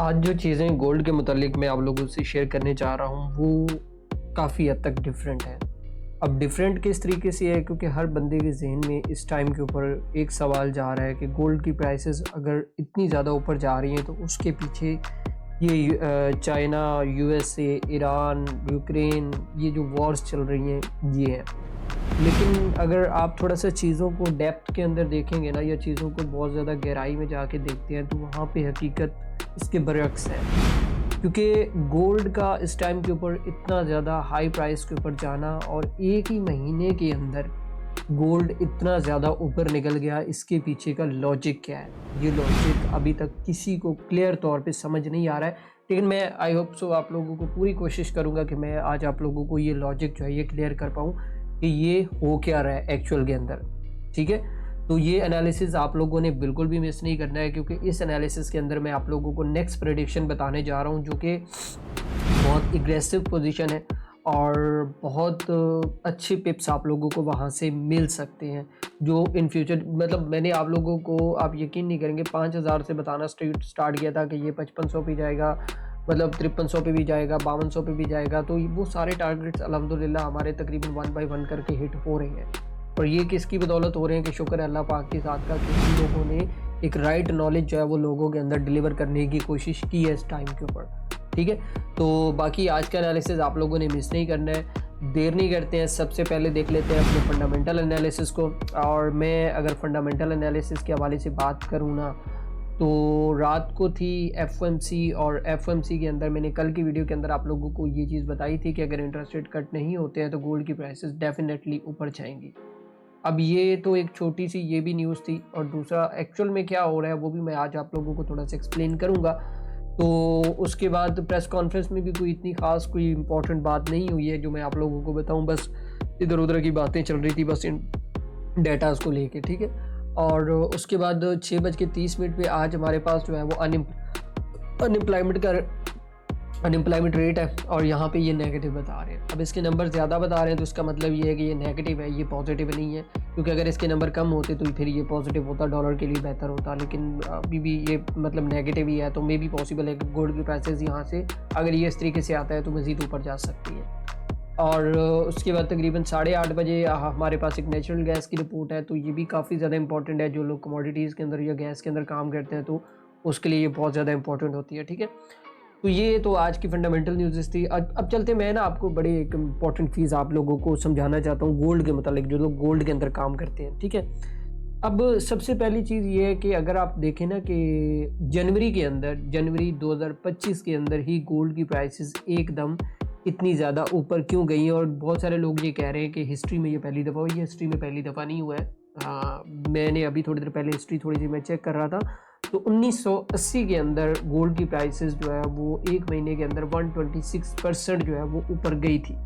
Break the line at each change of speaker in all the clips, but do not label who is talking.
आज जो चीज़ें गोल्ड के मुतालिक मैं आप लोगों से शेयर करने जा रहा हूँ वो काफ़ी हद तक डिफरेंट है। अब डिफरेंट किस तरीके से है, क्योंकि हर बंदे के ज़हन में इस टाइम के ऊपर एक सवाल जा रहा है कि गोल्ड की प्राइसेस अगर इतनी ज़्यादा ऊपर जा रही हैं तो उसके पीछे ये चाइना, यूएसए, ईरान, यूक्रेन, ये जो वॉर्स चल रही हैं ये है। लेकिन अगर आप थोड़ा-सा चीज़ों को डेप्थ के अंदर देखेंगे ना, या चीज़ों को बहुत ज़्यादा गहराई में जाके देखते हैं, तो वहाँ पे हकीकत इसके बरअक्स है। क्योंकि गोल्ड का इस टाइम के ऊपर इतना ज़्यादा हाई प्राइस के ऊपर जाना और एक ही महीने के अंदर गोल्ड इतना ज़्यादा ऊपर निकल गया, इसके पीछे का लॉजिक क्या है? ये लॉजिक अभी तक किसी को क्लियर तौर पे समझ नहीं आ रहा है। लेकिन मैं आई होप सो आप लोगों को पूरी कोशिश करूँगा कि मैं आज आप लोगों को ये लॉजिक जो है ये क्लियर कर पाऊँ कि ये हो क्या रहा है एक्चुअल के अंदर, ठीक है? तो ये एनालिसिस आप लोगों ने बिल्कुल भी मिस नहीं करना है, क्योंकि इस एनालिसिस के अंदर मैं आप लोगों को नेक्स्ट प्रेडिक्शन बताने जा रहा हूँ जो कि बहुत एग्रेसिव पोजीशन है और बहुत अच्छे पिप्स आप लोगों को वहाँ से मिल सकते हैं, जो इन फ्यूचर मतलब मैंने आप लोगों को, आप यकीन नहीं करेंगे, 5000 से बताना स्टार्ट किया था कि ये 5500 पे जाएगा, मतलब 5300 पे भी जाएगा, 5200 पे भी जाएगा। तो वो सारे टारगेट्स अल्हम्दुलिल्लाह हमारे तकरीबन 1 बाय 1 करके हिट हो रहे हैं। और ये किसकी बदौलत हो रहे हैं कि शुक्र है अल्लाह पाक के साथ का कि उन लोगों ने एक राइट नॉलेज जो है वो लोगों के अंदर डिलीवर करने की कोशिश की है इस टाइम के ऊपर, ठीक है? तो बाकी आज का एनालिसिस आप लोगों ने मिस नहीं करना है। देर नहीं करते हैं, सबसे पहले देख लेते हैं अपने फंडामेंटल एनालिसिस को। और मैं अगर फंडामेंटल एनालिसिस के हवाले से बात करूँ ना, तो रात को थी एफओएमसी, और एफओएमसी के अंदर मैंने कल की वीडियो के अंदर आप लोगों को ये चीज़ बताई थी कि अगर इंटरेस्ट रेट कट नहीं होते हैं तो गोल्ड की प्राइसेस डेफिनेटली ऊपर जाएंगी। अब ये तो एक छोटी सी ये भी न्यूज़ थी, और दूसरा एक्चुअल में क्या हो रहा है वो भी मैं आज आप लोगों को थोड़ा सा एक्सप्लेन करूँगा। तो उसके बाद प्रेस कॉन्फ्रेंस में भी कोई इतनी ख़ास कोई इम्पोर्टेंट बात नहीं हुई है जो मैं आप लोगों को बताऊँ, बस इधर उधर की बातें चल रही थी बस इन डेटास को लेके, ठीक है? और उसके बाद 6:30 पे आज हमारे पास जो है वो अनएम्प्लॉयमेंट रेट है, और यहाँ पे ये नेगेटिव बता रहे हैं। अब इसके नंबर ज़्यादा बता रहे हैं तो इसका मतलब ये है कि ये नेगेटिव है, ये पॉजिटिव नहीं है, क्योंकि अगर इसके नंबर कम होते तो फिर ये पॉजिटिव होता, डॉलर के लिए बेहतर होता। लेकिन अभी भी ये मतलब नेगेटिव ही है, तो मे भी पॉसिबल है कि गोल्ड की प्राइसेस यहाँ से अगर ये इस तरीके से आता है तो मज़ीद ऊपर जा सकती है। और उसके बाद तकरीबन 8:30 बजे हमारे पास एक नेचुरल गैस की रिपोर्ट है, तो ये भी काफ़ी ज़्यादा इंपॉर्टेंट है। जो लोग कमोडिटीज़ के अंदर या गैस के अंदर काम करते हैं तो उसके लिए ये बहुत ज़्यादा इंपॉर्टेंट होती है, ठीक है? तो ये तो आज की फंडामेंटल न्यूज़ थी। अब चलते, मैं ना आपको बड़ी एक इम्पॉर्टेंट चीज़ आप लोगों को समझाना चाहता हूँ गोल्ड के मतलब, जो लोग गोल्ड के अंदर काम करते हैं, ठीक है? अब सबसे पहली चीज़ ये है कि अगर आप देखें ना कि जनवरी 2025 के अंदर ही गोल्ड की प्राइसेस एकदम इतनी ज़्यादा ऊपर क्यों गई हैं, और बहुत सारे लोग ये कह रहे हैं कि हिस्ट्री में ये पहली दफ़ा हुई है। हिस्ट्री में पहली दफ़ा नहीं हुआ है। मैंने अभी थोड़ी देर पहले हिस्ट्री थोड़ी सी मैं चेक कर रहा था, तो 1980 के अंदर गोल्ड की प्राइसेस जो है वो एक महीने के अंदर 126% जो है वो ऊपर गई थी,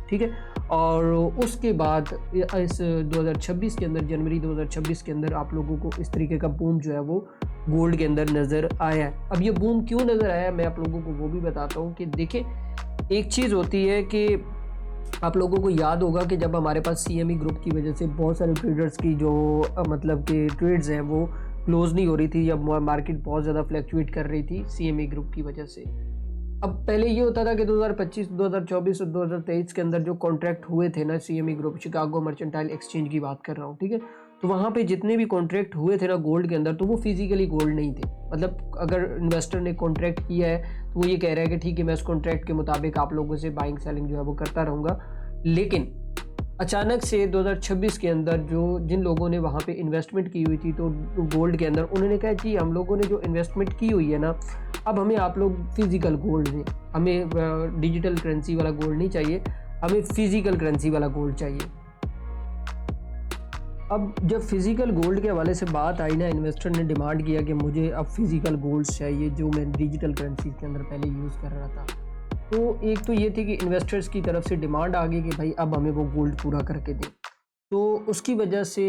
ठीक है? और उसके बाद इस 2026 के अंदर, जनवरी 2026 के अंदर आप लोगों को इस तरीके का बूम जो है वो गोल्ड के अंदर नज़र आया है। अब ये बूम क्यों नज़र आया मैं आप लोगों को वो भी बताता हूँ कि देखिए, एक चीज़ होती है कि आप लोगों को याद होगा कि जब हमारे पास सीएमई ग्रुप की वजह से बहुत सारे ट्रेडर्स की जो मतलब कि ट्रेड्स हैं वो क्लोज नहीं हो रही थी, या मार्केट बहुत ज़्यादा फ्लैक्चुएट कर रही थी सीएमई ग्रुप की वजह से। अब पहले ये होता था कि 2025, 2024 और 2023 के अंदर जो कॉन्ट्रैक्ट हुए थे ना CME group, Chicago mercantile exchange की बात कर रहा हूँ, ठीक है? तो वहाँ पे जितने भी कॉन्ट्रैक्ट हुए थे ना गोल्ड के अंदर, तो वो फिजिकली गोल्ड नहीं थे। मतलब अगर इन्वेस्टर ने कॉन्ट्रैक्ट किया है तो वो ये कह रहा है कि ठीक है, मैं उस कॉन्ट्रैक्ट के मुताबिक आप लोगों से बाइंग सेलिंग जो है वो करता रहूँगा। लेकिन अचानक से 2026 के अंदर जो जिन लोगों ने वहाँ पे इन्वेस्टमेंट की हुई थी तो गोल्ड के अंदर, उन्होंने कहा कि हम लोगों ने जो इन्वेस्टमेंट की हुई है ना, अब हमें आप लोग फिजिकल गोल्ड दें, हमें डिजिटल करेंसी वाला गोल्ड नहीं चाहिए, हमें फिजिकल करेंसी वाला गोल्ड चाहिए। अब जब फिजिकल गोल्ड के हवाले से बात आई ना, इन्वेस्टर ने डिमांड किया कि मुझे अब फिजिकल गोल्ड चाहिए जो मैं डिजिटल करेंसी के अंदर पहले यूज़ कर रहा था। तो एक तो ये थी कि इन्वेस्टर्स की तरफ से डिमांड आ गई कि भाई अब हमें वो गोल्ड पूरा करके दें। तो उसकी वजह से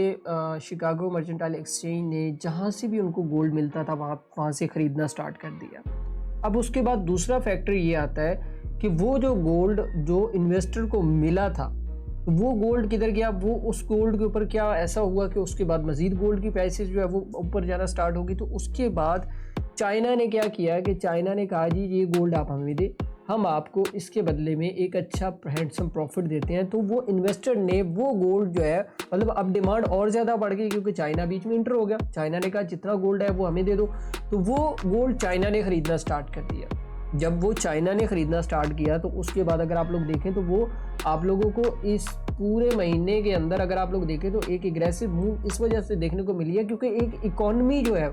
शिकागो मर्चेंटाइल एक्सचेंज ने जहाँ से भी उनको गोल्ड मिलता था वहाँ से ख़रीदना स्टार्ट कर दिया। अब उसके बाद दूसरा फैक्टर ये आता है कि वो जो गोल्ड जो इन्वेस्टर को मिला था, वो गोल्ड किधर गया? वो उस गोल्ड के ऊपर क्या ऐसा हुआ कि उसके बाद मज़ीद गोल्ड की प्राइसेस जो है वो ऊपर जाना स्टार्ट होगी। तो उसके बाद चाइना ने क्या किया कि चाइना ने कहा जी ये गोल्ड आप हमें दे, हम आपको इसके बदले में एक अच्छा हैंडसम प्रॉफिट देते हैं। तो वो इन्वेस्टर ने वो गोल्ड जो है, मतलब अब डिमांड और ज़्यादा बढ़ गई क्योंकि चाइना बीच में इंटर हो गया। चाइना ने कहा जितना गोल्ड है वो हमें दे दो, तो वो गोल्ड चाइना ने ख़रीदना स्टार्ट कर दिया। जब वो चाइना ने ख़रीदना स्टार्ट किया तो उसके बाद अगर आप लोग देखें तो वो आप लोगों को इस पूरे महीने के अंदर अगर आप लोग देखें तो एक एग्रेसिव मूव इस वजह से देखने को मिली है क्योंकि एक इकॉनमी जो है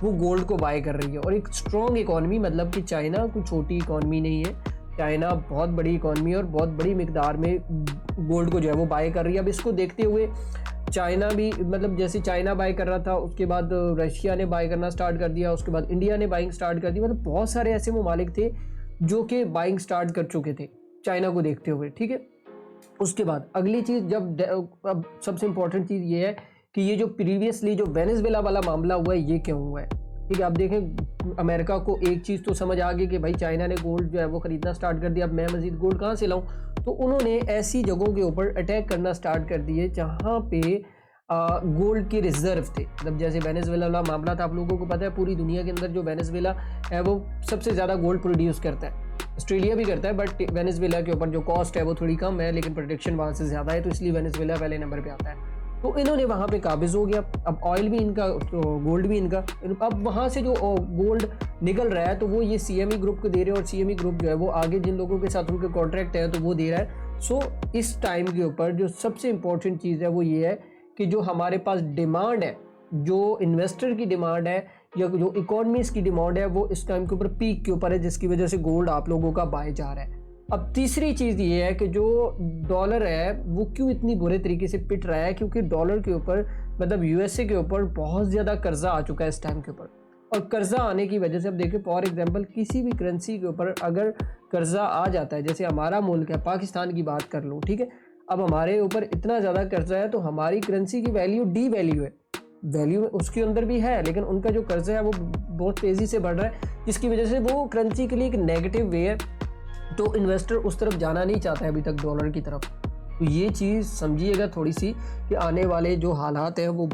वो गोल्ड को बाय कर रही है, और एक स्ट्रॉन्ग इकॉनमी, मतलब कि चाइना कोई छोटी इकॉनमी नहीं है, चाइना बहुत बड़ी इकॉनमी है और बहुत बड़ी मिकदार में गोल्ड को जो है वो बाय कर रही है। अब इसको देखते हुए चाइना भी, मतलब जैसे चाइना बाय कर रहा था उसके बाद रशिया ने बाय करना स्टार्ट कर दिया, उसके बाद इंडिया ने बाइंग स्टार्ट कर दी, मतलब बहुत सारे ऐसे ममालिक थे जो कि बाइंग स्टार्ट कर चुके थे चाइना को देखते हुए। ठीक है, उसके बाद अगली चीज़, जब अब सबसे इम्पोर्टेंट चीज़ ये है कि ये जो प्रीवियसली जो वेनेजुएला वाला मामला हुआ है ये क्यों हुआ है। ठीक है, अब देखें अमेरिका को एक चीज़ तो समझ आ गई कि भाई चाइना ने गोल्ड जो है वो ख़रीदना स्टार्ट कर दिया, अब मैं मज़ीद गोल्ड कहाँ से लाऊं, तो उन्होंने ऐसी जगहों के ऊपर अटैक करना स्टार्ट कर दिए जहाँ पे गोल्ड के रिजर्व थे। मतलब जैसे वेनेजुएला वाला मामला था, आप लोगों को पता है पूरी दुनिया के अंदर जो वेनेजुएला है वो सबसे ज़्यादा गोल्ड प्रोड्यूस करता है। ऑस्ट्रेलिया भी करता है बट वेनेजुएला के ऊपर जो कॉस्ट है वो थोड़ी कम है, लेकिन प्रोडक्शन वहाँ से ज़्यादा है, तो इसलिए वेनेजुएला पहले नंबर पे आता है। तो इन्होंने वहाँ पे काबिज हो गया, अब ऑयल भी इनका तो गोल्ड भी इनका, अब वहाँ से जो गोल्ड निकल रहा है तो वो ये CME ग्रुप को दे रहे हैं, और CME ग्रुप जो है वो आगे जिन लोगों के साथ उनके कॉन्ट्रैक्ट है तो वो दे रहा है। सो इस टाइम के ऊपर जो सबसे इम्पोर्टेंट चीज़ है वो ये है कि जो हमारे पास डिमांड है, जो इन्वेस्टर की डिमांड है या जो इकोनॉमिस्ट की डिमांड है, वो इस टाइम के ऊपर पीक के ऊपर है, जिसकी वजह से गोल्ड आप लोगों का बाय जा रहा है। अब तीसरी चीज़ ये है कि जो डॉलर है वो क्यों इतनी बुरे तरीके से पिट रहा है, क्योंकि डॉलर के ऊपर, मतलब USA के ऊपर बहुत ज़्यादा कर्जा आ चुका है इस टाइम के ऊपर, और कर्जा आने की वजह से अब देखिए फॉर एग्जांपल किसी भी करेंसी के ऊपर अगर कर्जा आ जाता है, जैसे हमारा मुल्क है पाकिस्तान की बात कर लो, ठीक है, अब हमारे ऊपर इतना ज़्यादा कर्जा है तो हमारी करेंसी की वैल्यू डी वैल्यू है, वैल्यू उसके अंदर भी है, लेकिन उनका जो कर्जा है वो बहुत तेज़ी से बढ़ रहा है, जिसकी वजह से वो करेंसी के लिए एक नेगेटिव वे है, तो इन्वेस्टर उस तरफ जाना नहीं चाहता है अभी तक डॉलर की तरफ। तो ये चीज़ समझिएगा थोड़ी सी कि आने वाले जो हालात हैं वो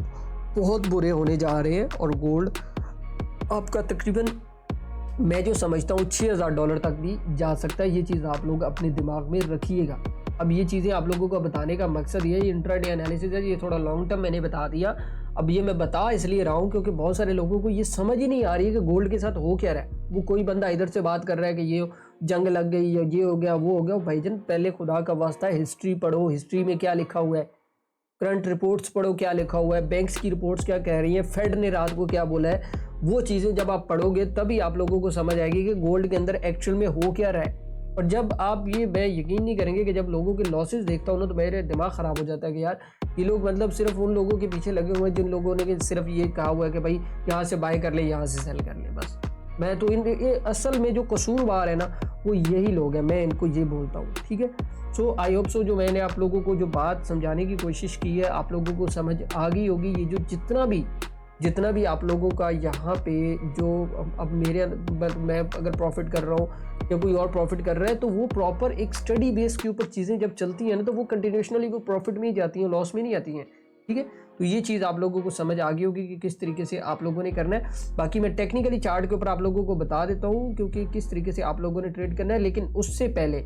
बहुत बुरे होने जा रहे हैं, और गोल्ड आपका तकरीबन मैं जो समझता हूँ $6000 तक भी जा सकता है। ये चीज़ आप लोग अपने दिमाग में रखिएगा। अब ये चीज़ें आप लोगों को बताने का मकसद ये इंट्राडे एनालिसिस है, ये थोड़ा लॉन्ग टर्म मैंने बता दिया। अब ये मैं बता इसलिए रहा हूँ क्योंकि बहुत सारे लोगों को ये समझ ही नहीं आ रही है कि गोल्ड के साथ हो क्या रहा है। वो कोई बंदा इधर से बात कर रहा है कि ये जंग लग गई या ये हो गया वो हो गया। भाईजान पहले खुदा का वास्ता है हिस्ट्री पढ़ो, हिस्ट्री में क्या लिखा हुआ है, करंट रिपोर्ट्स पढ़ो क्या लिखा हुआ है, बैंक्स की रिपोर्ट्स क्या कह रही हैं, फेड ने रात को क्या बोला है, वो चीज़ें जब आप पढ़ोगे तभी आप लोगों को समझ आएगी कि गोल्ड के अंदर एक्चुअल में हो क्या रहा है। और जब आप ये मैं यकीन नहीं करेंगे कि जब लोगों के लॉसेस देखता हूँ ना तो मेरे दिमाग ख़राब हो जाता है कि यार ये लोग मतलब सिर्फ उन लोगों के पीछे लगे हुए हैं जिन लोगों ने सिर्फ ये कहा हुआ है कि भाई यहाँ से बाय कर ले, यहाँ से सेल कर ले, बस। मैं तो ये असल में जो कसूरवार है ना वो यही लोग हैं, मैं इनको ये बोलता हूँ, ठीक है। सो आई होप सो जो मैंने आप लोगों को जो बात समझाने की कोशिश की है आप लोगों को समझ आ गई होगी। ये जो जितना भी आप लोगों का यहाँ पे जो अब मेरे मैं अगर प्रॉफिट कर रहा हूँ या कोई और प्रॉफिट कर रहा है तो वो प्रॉपर एक स्टडी बेस के ऊपर चीज़ें जब चलती हैं ना तो वो कंटिन्यूशनली वो प्रॉफिट में ही जाती हैं, लॉस में नहीं आती हैं, ठीक है। तो ये चीज़ आप लोगों को समझ आ गई होगी कि किस तरीके से आप लोगों ने करना है। बाकी मैं टेक्निकली चार्ट के ऊपर आप लोगों को बता देता हूँ क्योंकि किस तरीके से आप लोगों ने ट्रेड करना है, लेकिन उससे पहले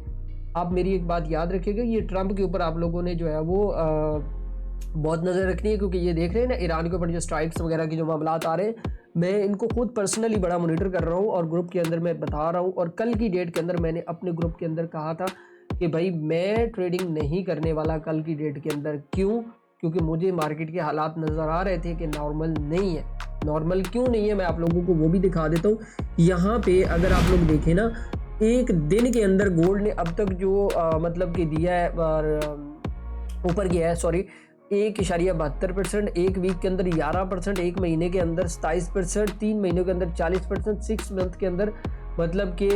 आप मेरी एक बात याद रखिएगा, ये ट्रंप के ऊपर आप लोगों ने जो है वो बहुत नज़र रखनी है क्योंकि ये देख रहे हैं ना ईरान के ऊपर जो स्ट्राइक्स वगैरह के जो मामलात आ रहे हैं, मैं इनको खुद पर्सनली बड़ा मॉनिटर कर रहा हूँ और ग्रुप के अंदर मैं बता रहा हूँ। और कल की डेट के अंदर मैंने अपने ग्रुप के अंदर कहा था कि भाई मैं ट्रेडिंग नहीं करने वाला कल की डेट के अंदर। क्यों? क्योंकि मुझे मार्केट के हालात नज़र आ रहे थे कि नॉर्मल नहीं है। नॉर्मल क्यों नहीं है मैं आप लोगों को वो भी दिखा देता हूँ। यहाँ पे अगर आप लोग देखें ना एक दिन के अंदर गोल्ड ने अब तक जो मतलब कि दिया है और ऊपर गया है, सॉरी 1.72%, एक वीक के अंदर 11%, एक महीने के अंदर 27%, 3 महीनों के अंदर 40%, 6 मंथ के अंदर मतलब कि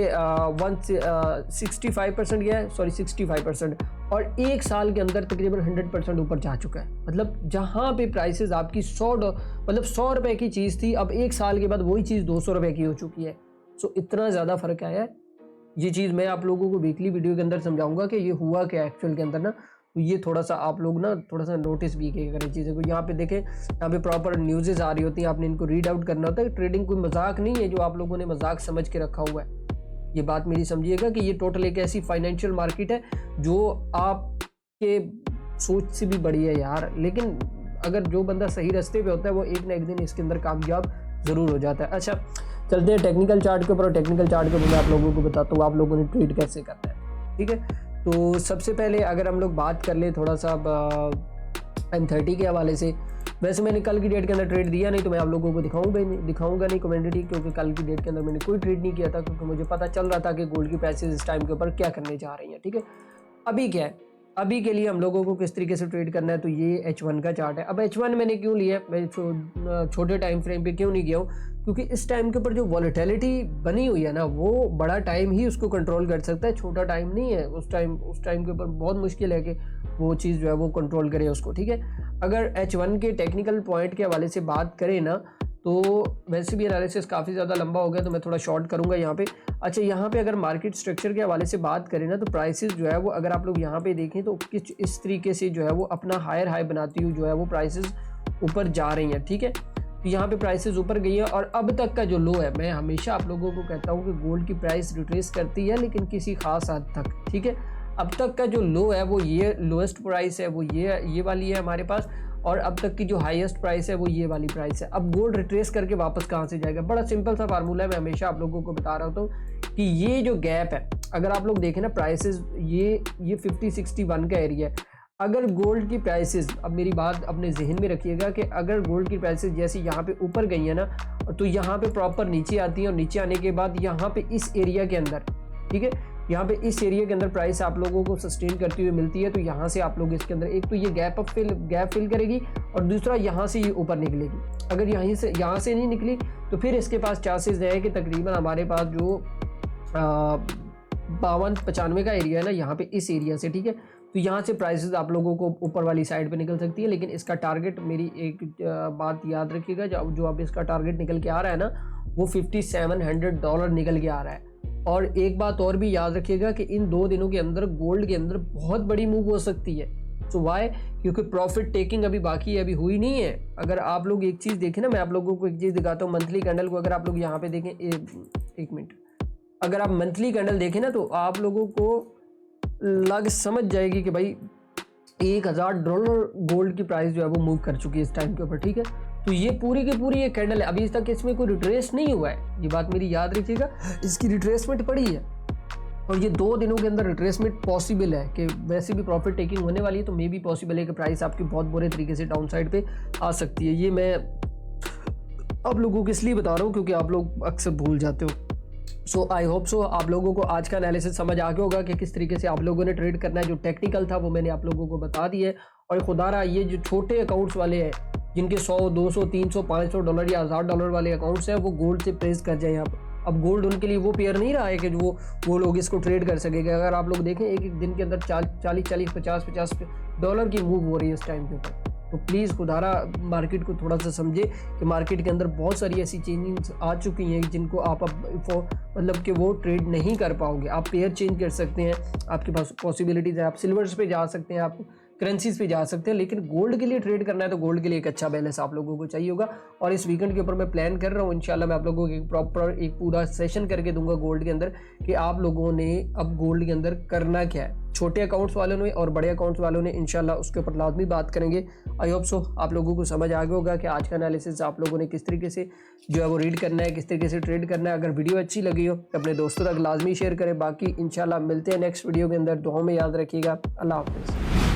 65% गया है, सॉरी 65%, और एक साल के अंदर तकरीबन 100% ऊपर जा चुका है। मतलब जहाँ पे प्राइसेस आपकी 100 रुपए की चीज़ थी, अब एक साल के बाद वही चीज़ 200 रुपए की हो चुकी है। सो इतना ज़्यादा फ़र्क आया है। ये चीज़ मैं आप लोगों को वीकली वीडियो के अंदर समझाऊंगा कि ये हुआ क्या एक्चुअल के अंदर ना। तो ये थोड़ा सा आप लोग ना थोड़ा सा नोटिस भी करें चीज़ों को। यहाँ पे देखें, यहाँ पे प्रॉपर न्यूज़ेस आ रही होती हैं, आपने इनको रीड आउट करना होता है। ट्रेडिंग कोई मजाक नहीं है जो आप लोगों ने मजाक समझ के रखा हुआ है। ये बात मेरी समझिएगा कि ये टोटल एक ऐसी फाइनेंशियल मार्केट है जो आपके सोच से भी बड़ी है यार। लेकिन अगर जो बंदा सही रास्ते पे होता है वो एक ना एक दिन इसके अंदर कामयाब ज़रूर हो जाता है। अच्छा, चलते हैं टेक्निकल चार्ट के ऊपर। और टेक्निकल चार्ट के ऊपर मैं आप लोगों को बताता हूँ आप लोगों ने ट्रेड कैसे करना है, ठीक है। तो सबसे पहले अगर हम लोग बात कर ले थोड़ा सा M30 के हवाले से, वैसे मैंने कल की डेट के अंदर ट्रेड दिया नहीं, तो मैं आप लोगों को दिखाऊंगा नहीं कम्युनिटी, क्योंकि कल की डेट के अंदर मैंने कोई ट्रेड नहीं किया था, क्योंकि मुझे पता चल रहा था कि गोल्ड की प्राइसेस इस टाइम के ऊपर क्या करने जा रही हैं, ठीक है। अभी क्या है, अभी के लिए हम लोगों को किस तरीके से ट्रेड करना है, तो ये H1 का चार्ट है। अब H1 मैंने क्यों लिया, मैं छोटे टाइम फ्रेम पे क्यों नहीं गया हूँ, क्योंकि इस टाइम के ऊपर जो वॉलेटिलिटी बनी हुई है ना, वो बड़ा टाइम ही उसको कंट्रोल कर सकता है, छोटा टाइम नहीं है। उस टाइम के ऊपर बहुत मुश्किल है कि वो चीज़ जो है वो कंट्रोल करे उसको, ठीक है। अगर H1 के टेक्निकल पॉइंट के हवाले से बात करें ना, तो वैसे भी एनालिसिस काफ़ी ज़्यादा लंबा हो गया, तो मैं थोड़ा शॉर्ट करूंगा यहाँ पे। अच्छा, यहाँ पे अगर मार्केट स्ट्रक्चर के हवाले से बात करें ना, तो प्राइसेस जो है वो अगर आप लोग यहाँ पे देखें तो इस तरीके से जो है वो अपना हायर हाई बनाती हुई जो है वो प्राइसेस ऊपर जा रही हैं, ठीक है। तो यहाँ पे प्राइसेस ऊपर गई है, और अब तक का जो लो है, मैं हमेशा आप लोगों को कहता हूँ कि गोल्ड की प्राइस रिट्रेस करती है, लेकिन किसी खास हद तक, ठीक है। अब तक का जो लो है वो ये लोएस्ट प्राइस है, वो ये वाली है हमारे पास, और अब तक की जो हाईएस्ट प्राइस है वो ये वाली प्राइस है। अब गोल्ड रिट्रेस करके वापस कहाँ से जाएगा, बड़ा सिंपल सा फार्मूला है, मैं हमेशा आप लोगों को बता रहा हूँ कि ये जो गैप है, अगर आप लोग देखें ना प्राइसेस, ये 50-61 का एरिया है। अगर गोल्ड की प्राइसेस, अब मेरी बात अपने जहन में रखिएगा कि अगर गोल्ड की प्राइसेस जैसे यहाँ पे ऊपर गई है ना, तो यहाँ पे प्रॉपर नीचे आती है, और नीचे आने के बाद यहाँ पे इस एरिया के अंदर, ठीक है, यहाँ पे इस एरिया के अंदर प्राइस आप लोगों को सस्टेन करती हुई मिलती है। तो यहाँ से आप लोग इसके अंदर एक तो ये गैप फिल करेगी, और दूसरा यहाँ से ये ऊपर निकलेगी। अगर यहाँ से नहीं निकली तो फिर इसके पास चांसेस है कि तकरीबन हमारे पास जो 52-95 का एरिया है ना, यहाँ पे इस एरिया से, ठीक है, तो यहाँ से प्राइसेस आप लोगों को ऊपर वाली साइड पे निकल सकती है। लेकिन इसका टारगेट, मेरी एक बात याद रखिएगा, जो अब इसका टारगेट निकल के आ रहा है ना, वो $5700 निकल के आ रहा है। और एक बात और भी याद रखिएगा कि इन 2 दिनों के अंदर गोल्ड के अंदर बहुत बड़ी मूव हो सकती है। सो वाई, क्योंकि प्रॉफिट टेकिंग अभी बाकी है, अभी हुई नहीं है। अगर आप लोग एक चीज़ देखें ना, मैं आप लोगों को एक चीज़ दिखाता हूँ, मंथली कैंडल को अगर आप लोग यहाँ पे देखें, एक मिनट, अगर आप मंथली कैंडल देखें ना, तो आप लोगों को समझ जाएगी कि भाई $1000 गोल्ड की प्राइस जो है वो मूव कर चुकी है इस टाइम के ऊपर, ठीक है। तो ये पूरी की पूरी ये कैंडल है, अभी तक इसमें कोई रिट्रेस नहीं हुआ है, ये बात मेरी याद रखिएगा, इसकी रिट्रेसमेंट पड़ी है। और ये 2 दिनों के अंदर रिट्रेसमेंट पॉसिबल है, कि वैसे भी प्रॉफिट टेकिंग होने वाली है, तो मे भी पॉसिबल है कि प्राइस आपकी बहुत बुरे तरीके से डाउन साइड पे आ सकती है। ये मैं आप लोगों को इसलिए बता रहा हूँ क्योंकि आप लोग अक्सर भूल जाते हो। सो आई होप सो आप लोगों को आज का एनालिसिस समझ आ गया होगा कि किस तरीके से आप लोगों ने ट्रेड करना है। जो टेक्निकल था वो मैंने आप लोगों को बता दिया है। और खुदारा ये जो छोटे अकाउंट्स वाले हैं, जिनके 100, 200, 300, $500 या $1000 वाले अकाउंट्स हैं, वो गोल्ड से प्रेस कर जाए। अब गोल्ड उनके लिए वो पेयर नहीं रहा है कि जो वो लोग इसको ट्रेड कर सकेंगे। अगर आप लोग देखें एक एक दिन के अंदर 40, 50 डॉलर की मूव हो रही है इस टाइम के ऊपर। तो प्लीज़ खुदारा मार्केट को थोड़ा सा समझे कि मार्केट के अंदर बहुत सारी ऐसी चेंजिंग्स आ चुकी हैं जिनको आप अब मतलब कि वो ट्रेड नहीं कर पाओगे। आप पेयर चेंज कर सकते हैं, आपके पास पॉसिबिलिटीज़ है, आप सिल्वर्स पे जा सकते हैं, आप करेंसीज पे जा सकते हैं, लेकिन गोल्ड के लिए ट्रेड करना है तो गोल्ड के लिए एक अच्छा बैलेंस आप लोगों को चाहिए होगा। और इस वीकेंड के ऊपर मैं प्लान कर रहा हूँ, इंशाल्लाह मैं आप लोगों को एक प्रॉपर एक पूरा सेशन करके दूंगा गोल्ड के अंदर कि आप लोगों ने अब गोल्ड के अंदर करना क्या है। छोटे अकाउंट्स वालों ने और बड़े अकाउंट्स वालों ने इंशाल्लाह उसके ऊपर लाजमी बात करेंगे। आई होप सो आप लोगों को समझ आ गया होगा कि आज का एनालिसिस आप लोगों ने किस तरीके से जो है वो रीड करना है, किस तरीके से ट्रेड करना है। अगर वीडियो अच्छी लगी हो तो अपने दोस्तों तक लाजमी शेयर करें। बाकी इंशाल्लाह मिलते हैं नेक्स्ट वीडियो के अंदर। दुआओं में याद रखिएगा। अल्लाह हाफिज़।